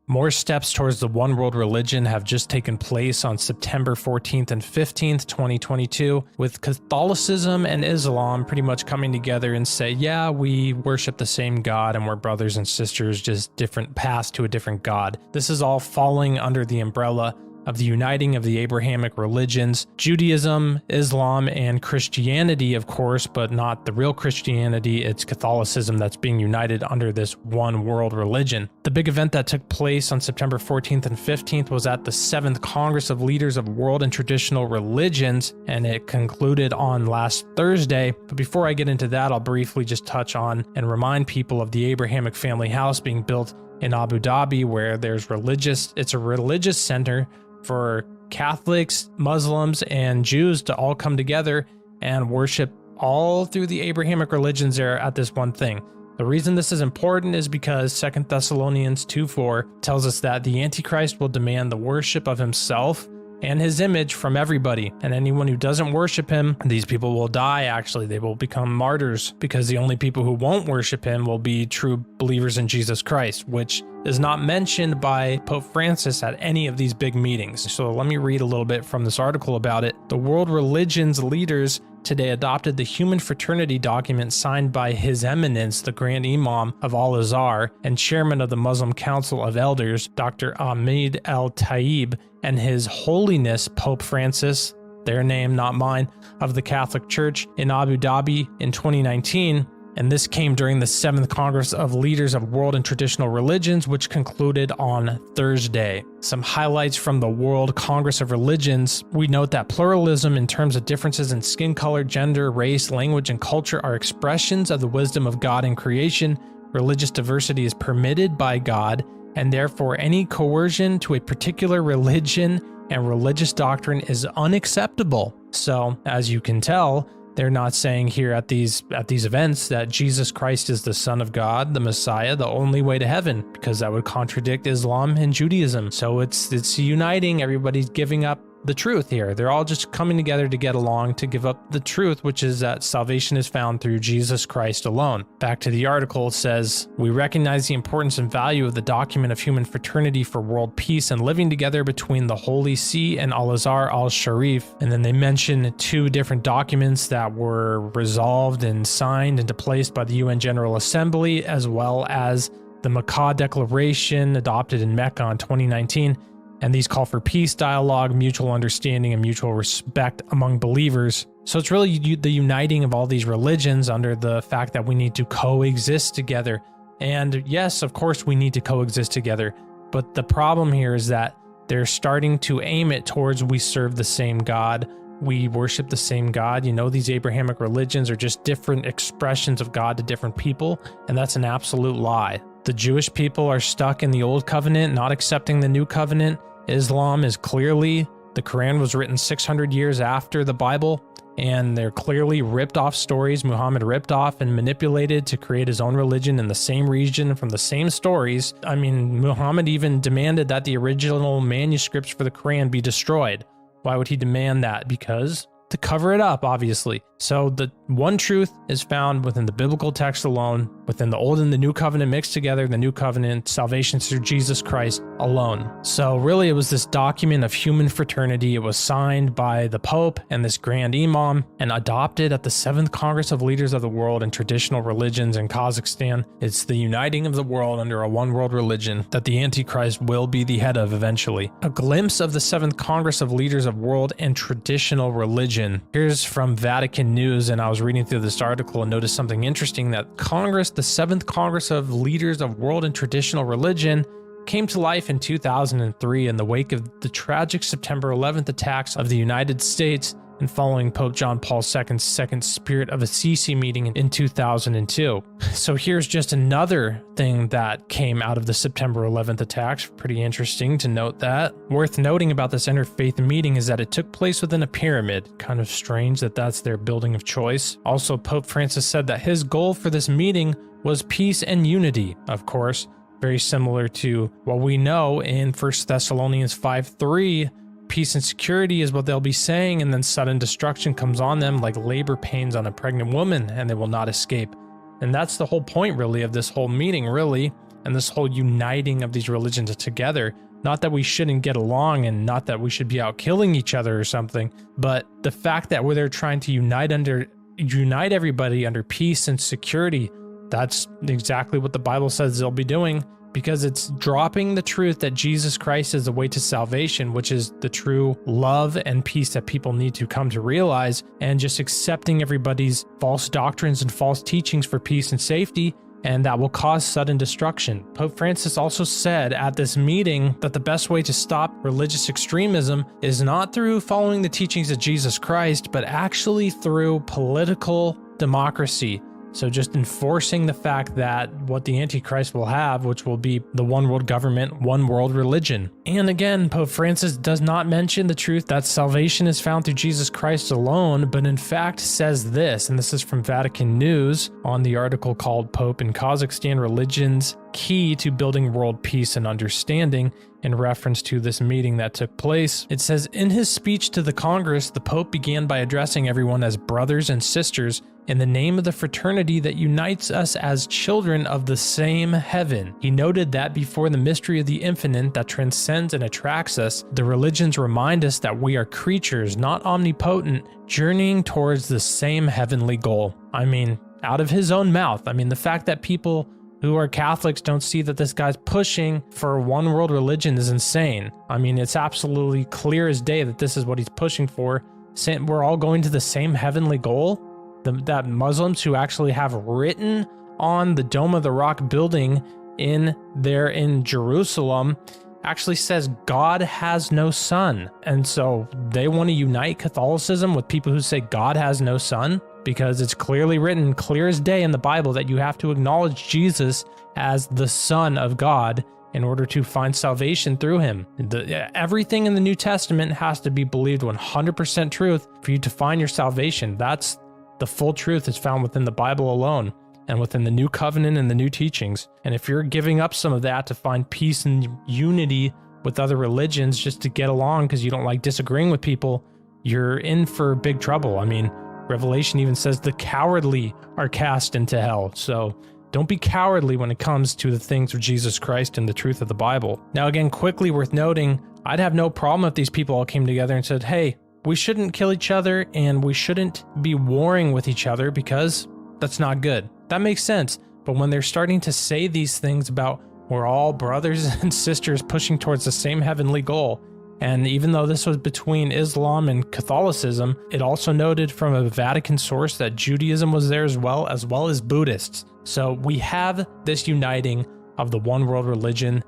More steps towards the one world religion have just taken place on September 14th and 15th, 2022, with Catholicism and Islam pretty much coming together and say, yeah, we worship the same God and we're brothers and sisters, just different paths to a different God. This is all falling under the umbrella of the uniting of the Abrahamic religions, Judaism, Islam, and Christianity, of course, but not the real Christianity. It's Catholicism that's being united under this one world religion. The big event that took place on September 14th and 15th was at the 7th Congress of Leaders of World and Traditional Religions, and it concluded on last Thursday. But before I get into that, I'll briefly just touch on and remind people of the Abrahamic family house being built in Abu Dhabi, where it's a religious center for Catholics, Muslims, and Jews to all come together and worship all through the Abrahamic religions there at this one thing. The reason this is important is because 2 Thessalonians 2:4 tells us that the Antichrist will demand the worship of himself and his image from everybody, and anyone who doesn't worship him, these people will die. Actually, they will become martyrs, because the only people who won't worship him will be true believers in Jesus Christ, which is not mentioned by Pope Francis at any of these big meetings. So let me read a little bit from this article about it. The world religions leaders today adopted the Human Fraternity document signed by His Eminence, the Grand Imam of Al-Azhar and Chairman of the Muslim Council of Elders, Dr. Ahmed Al-Tayyib, and His Holiness Pope Francis, their name, not mine, of the Catholic Church in Abu Dhabi in 2019. And this came during the 7th Congress of Leaders of World and Traditional Religions, which concluded on Thursday. Some highlights from the World Congress of Religions. We note that pluralism in terms of differences in skin color, gender, race, language, and culture are expressions of the wisdom of God in creation. Religious diversity is permitted by God, and therefore any coercion to a particular religion and religious doctrine is unacceptable. So, as you can tell, they're not saying here at these events that Jesus Christ is the Son of God, the Messiah, the only way to heaven, because that would contradict Islam and Judaism. So it's uniting. Everybody's giving up the truth here. They're all just coming together to get along, to give up the truth, which is that salvation is found through Jesus Christ alone. Back to the article, it says, we recognize the importance and value of the document of human fraternity for world peace and living together between the Holy See and Al-Azhar al-Sharif. And then they mention 2 different documents that were resolved and signed into place by the UN General Assembly, as well as the Makkah Declaration adopted in Mecca in 2019. And these call for peace, dialogue, mutual understanding, and mutual respect among believers. So it's really the uniting of all these religions under the fact that we need to coexist together. And yes, of course, we need to coexist together. But the problem here is that they're starting to aim it towards we serve the same God, we worship the same God. You know, these Abrahamic religions are just different expressions of God to different people, and that's an absolute lie. The Jewish people are stuck in the old covenant, not accepting the new covenant. Islam is clearly, the Quran was written 600 years after the Bible, and they're clearly ripped off stories Muhammad ripped off and manipulated to create his own religion in the same region from the same stories. I mean, Muhammad even demanded that the original manuscripts for the Quran be destroyed. Why would he demand that? Because to cover it up, obviously. So the one truth is found within the biblical text alone, within the Old and the New Covenant mixed together, the New Covenant, salvation through Jesus Christ alone. So really it was this document of human fraternity. It was signed by the Pope and this Grand Imam and adopted at the 7th Congress of Leaders of the World and Traditional Religions in Kazakhstan. It's the uniting of the world under a one world religion that the Antichrist will be the head of eventually. A glimpse of the 7th Congress of Leaders of World and Traditional Religion. Here's from Vatican News, and I was reading through this article and noticed something interesting, that Congress, the 7th Congress of Leaders of World and Traditional Religion, came to life in 2003 in the wake of the tragic September 11th attacks of the United States and following Pope John Paul II's second Spirit of Assisi meeting in 2002. So here's just another thing that came out of the September 11th attacks. Pretty interesting to note that. Worth noting about this interfaith meeting is that it took place within a pyramid. Kind of strange that that's their building of choice. Also, Pope Francis said that his goal for this meeting was peace and unity, of course, very similar to what we know in 1 Thessalonians 5:3. Peace and security is what they'll be saying, and then sudden destruction comes on them like labor pains on a pregnant woman, and they will not escape. And that's the whole point, really, of this whole meeting, really. and this whole uniting of these religions together. Not that we shouldn't get along and not that we should be out killing each other or something, but the fact that they're trying to unite everybody under peace and security, that's exactly what the Bible says they'll be doing, because it's dropping the truth that Jesus Christ is the way to salvation, which is the true love and peace that people need to come to realize, and just accepting everybody's false doctrines and false teachings for peace and safety, and that will cause sudden destruction. Pope Francis also said at this meeting that the best way to stop religious extremism is not through following the teachings of Jesus Christ, but actually through political democracy. So just enforcing the fact that what the Antichrist will have, which will be the one world government, one world religion. And again, Pope Francis does not mention the truth that salvation is found through Jesus Christ alone, but in fact says this, and this is from Vatican News on the article called Pope in Kazakhstan Religions Key to Building World Peace and Understanding, in reference to this meeting that took place. It says, in his speech to the Congress, the Pope began by addressing everyone as brothers and sisters in the name of the fraternity that unites us as children of the same heaven. He noted that before the mystery of the infinite that transcends and attracts us, the religions remind us that we are creatures, not omnipotent, journeying towards the same heavenly goal. I mean, out of his own mouth. I mean, the fact that people who are Catholics don't see that this guy's pushing for one world religion is insane. I mean, it's absolutely clear as day that this is what he's pushing for. Saying we're all going to the same heavenly goal. That Muslims who actually have written on the Dome of the Rock building in Jerusalem actually says God has no son. And so they want to unite Catholicism with people who say God has no son, because it's clearly written, clear as day in the Bible, that you have to acknowledge Jesus as the Son of God in order to find salvation through him. Everything in the New Testament has to be believed 100% truth for you to find your salvation. That's the full truth is found within the Bible alone and within the New Covenant and the new teachings. And if you're giving up some of that to find peace and unity with other religions just to get along because you don't like disagreeing with people, you're in for big trouble. I mean, Revelation even says the cowardly are cast into hell. So don't be cowardly when it comes to the things of Jesus Christ and the truth of the Bible. Now, again, quickly worth noting, I'd have no problem if these people all came together and said, hey, we shouldn't kill each other and we shouldn't be warring with each other because that's not good. That makes sense. But when they're starting to say these things about we're all brothers and sisters pushing towards the same heavenly goal, and even though this was between Islam and Catholicism, it also noted from a Vatican source that Judaism was there as well as Buddhists. So we have this uniting of the one world religion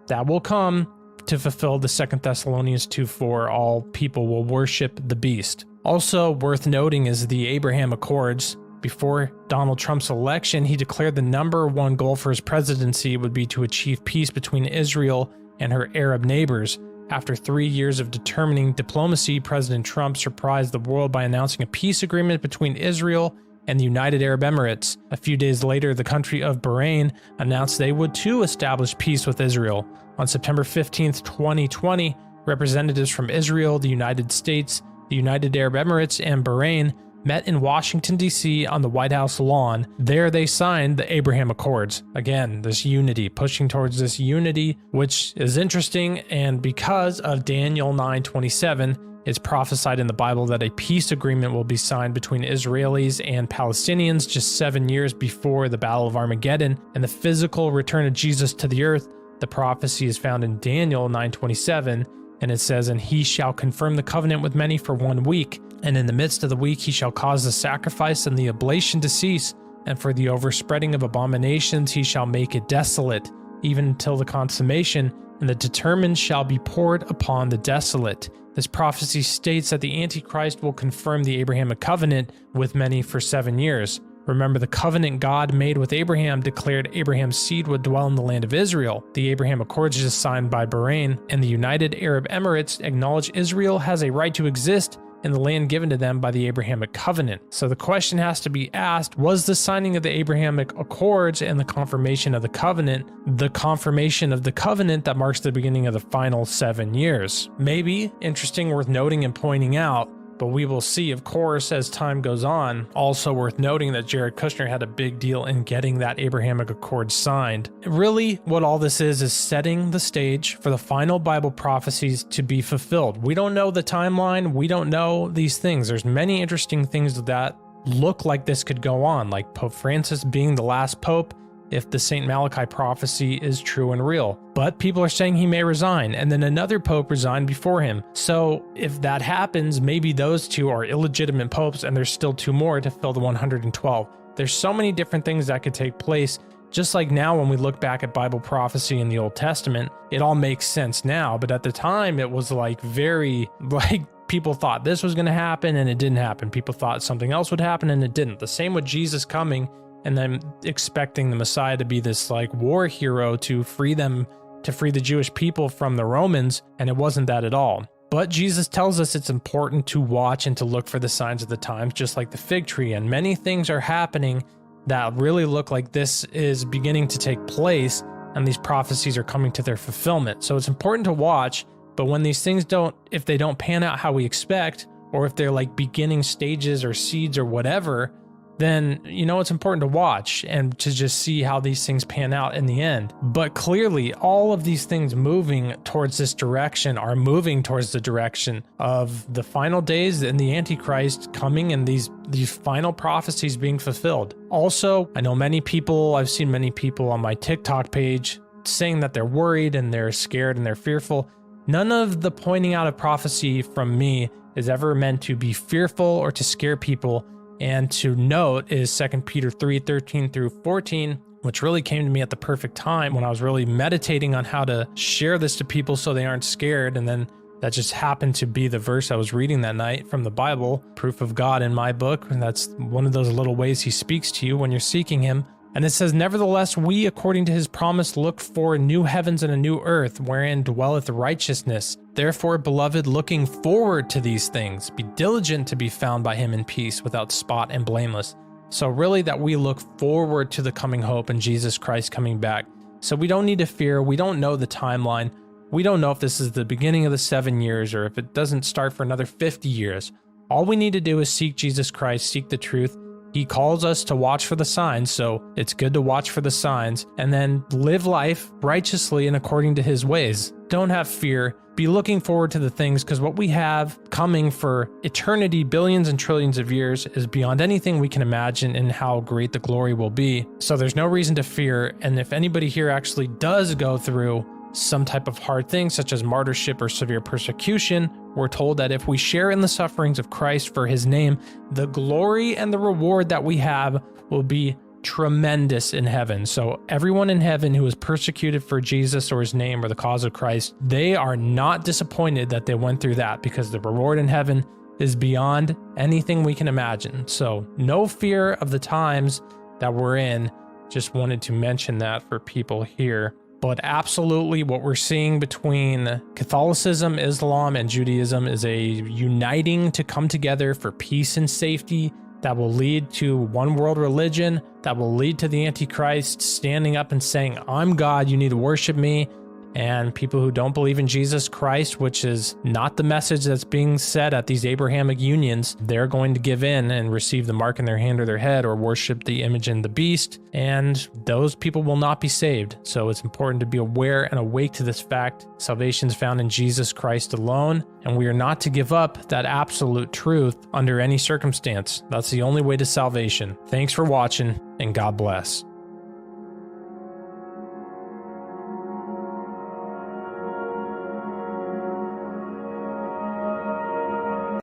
that will come to fulfill the 2 Thessalonians 2:4, all people will worship the beast. Also worth noting is the Abraham Accords. Before Donald Trump's election, he declared the #1 goal for his presidency would be to achieve peace between Israel and her Arab neighbors. After 3 years of determining diplomacy, President Trump surprised the world by announcing a peace agreement between Israel and the United Arab Emirates. A few days later, the country of Bahrain announced they would too establish peace with Israel. On September 15th, 2020, representatives from Israel, the United States, the United Arab Emirates, and Bahrain met in Washington, D.C. on the White House lawn. There they signed the Abraham Accords. Again, this unity, pushing towards this unity, which is interesting, and because of Daniel 9:27, it's prophesied in the Bible that a peace agreement will be signed between Israelis and Palestinians just 7 years before the Battle of Armageddon and the physical return of Jesus to the earth. The prophecy is found in Daniel 9:27, and it says, "And he shall confirm the covenant with many for 1 week. And in the midst of the week he shall cause the sacrifice and the oblation to cease, and for the overspreading of abominations he shall make it desolate, even until the consummation, and the determined shall be poured upon the desolate." This prophecy states that the Antichrist will confirm the Abrahamic covenant with many for 7 years. Remember, the covenant God made with Abraham declared Abraham's seed would dwell in the land of Israel. The Abraham Accords is signed by Bahrain, and the United Arab Emirates acknowledge Israel has a right to exist in the land given to them by the Abrahamic covenant. So the question has to be asked, was the signing of the Abrahamic Accords and the confirmation of the covenant that marks the beginning of the final 7 years? Maybe, interesting, worth noting and pointing out, But we will see, of course, as time goes on. Also worth noting that Jared Kushner had a big deal in getting that Abrahamic Accord signed. Really, what all this is setting the stage for the final Bible prophecies to be fulfilled. We don't know the timeline. We don't know these things. There's many interesting things that look like this could go on, like Pope Francis being the last pope, if the St. Malachi prophecy is true and real. But people are saying he may resign, and then another pope resigned before him. So if that happens, maybe those two are illegitimate popes and there's still two more to fill the 112. There's so many different things that could take place. Just like now when we look back at Bible prophecy in the Old Testament, it all makes sense now. But at the time, it was people thought this was going to happen and it didn't happen. People thought something else would happen and it didn't. The same with Jesus coming and then expecting the Messiah to be this war hero to free the Jewish people from the Romans, and it wasn't that at all. But Jesus tells us it's important to watch and to look for the signs of the times, just like the fig tree, and many things are happening that really look like this is beginning to take place, and these prophecies are coming to their fulfillment. So it's important to watch, but when these things if they don't pan out how we expect, or if they're like beginning stages or seeds or whatever, then it's important to watch and to just see how these things pan out in the end. But clearly, all of these things moving towards this direction are moving towards the direction of the final days and the Antichrist coming and these final prophecies being fulfilled. Also, I know I've seen many people on my TikTok page saying that they're worried and they're scared and they're fearful. None of the pointing out of prophecy from me is ever meant to be fearful or to scare people. And to note is 2 Peter 3:13 through 14, which really came to me at the perfect time when I was really meditating on how to share this to people so they aren't scared. And then that just happened to be the verse I was reading that night from the Bible, proof of God in my book. And that's one of those little ways he speaks to you when you're seeking him. And it says, "Nevertheless, we, according to his promise, look for new heavens and a new earth, wherein dwelleth righteousness. Therefore, beloved, looking forward to these things, be diligent to be found by him in peace, without spot and blameless." So really that we look forward to the coming hope and Jesus Christ coming back. So we don't need to fear. We don't know the timeline. We don't know if this is the beginning of the 7 years or if it doesn't start for another 50 years. All we need to do is seek Jesus Christ, seek the truth. He calls us to watch for the signs, so it's good to watch for the signs and then live life righteously and according to his ways. Don't have fear. Be looking forward to the things, because what we have coming for eternity, billions and trillions of years, is beyond anything we can imagine and how great the glory will be. So there's no reason to fear. And if anybody here actually does go through some type of hard thing, such as martyrship or severe persecution, we're told that if we share in the sufferings of Christ for his name, the glory and the reward that we have will be tremendous in heaven. So everyone in heaven who is persecuted for Jesus or his name or the cause of Christ, they are not disappointed that they went through that, because the reward in heaven is beyond anything we can imagine. So no fear of the times that we're in. Just wanted to mention that for people here. But absolutely what we're seeing between Catholicism, Islam, and Judaism is a uniting to come together for peace and safety that will lead to one world religion, that will lead to the Antichrist standing up and saying, "I'm God, you need to worship me." And people who don't believe in Jesus Christ, which is not the message that's being said at these Abrahamic unions, they're going to give in and receive the mark in their hand or their head or worship the image and the beast. And those people will not be saved. So it's important to be aware and awake to this fact. Salvation is found in Jesus Christ alone. And we are not to give up that absolute truth under any circumstance. That's the only way to salvation. Thanks for watching, and God bless.